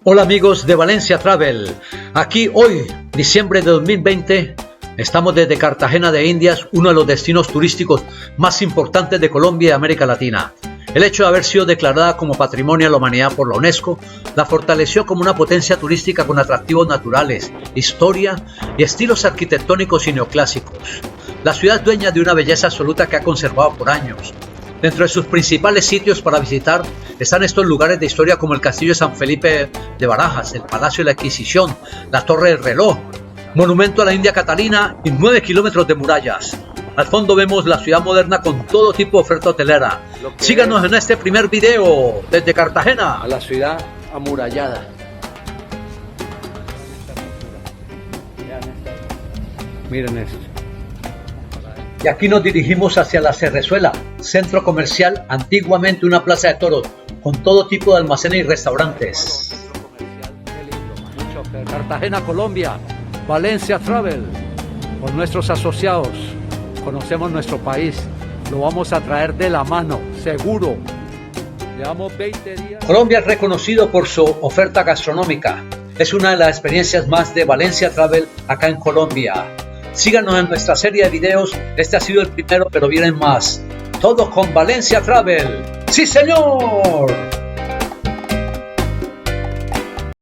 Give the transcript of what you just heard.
Hola amigos de Valencia Travel, aquí hoy, diciembre de 2020, estamos desde Cartagena de Indias, uno de los destinos turísticos más importantes de Colombia y América Latina. El hecho de haber sido declarada como Patrimonio de la Humanidad por la UNESCO la fortaleció como una potencia turística con atractivos naturales, historia y estilos arquitectónicos y neoclásicos. La ciudad es dueña de una belleza absoluta que ha conservado por años. Dentro de sus principales sitios para visitar están estos lugares de historia como el Castillo de San Felipe de Barajas, el Palacio de la Inquisición, la Torre del Reloj, Monumento a la India Catalina y 9 kilómetros de murallas. Al fondo vemos la ciudad moderna con todo tipo de oferta hotelera. Síganos en este primer video desde Cartagena. A la ciudad amurallada. Miren esto. Y aquí nos dirigimos hacia la Cerrezuela, centro comercial, antiguamente una plaza de toros, con todo tipo de almacenes y restaurantes. Cartagena, Colombia, Valencia Travel, con nuestros asociados, conocemos nuestro país, lo vamos a traer de la mano, seguro. Llevamos 20 días. Colombia es reconocido por su oferta gastronómica, es una de las experiencias más de Valencia Travel acá en Colombia. Síganos en nuestra serie de videos, este ha sido el primero, pero vienen más. Todo con Valencia Travel. ¡Sí, señor!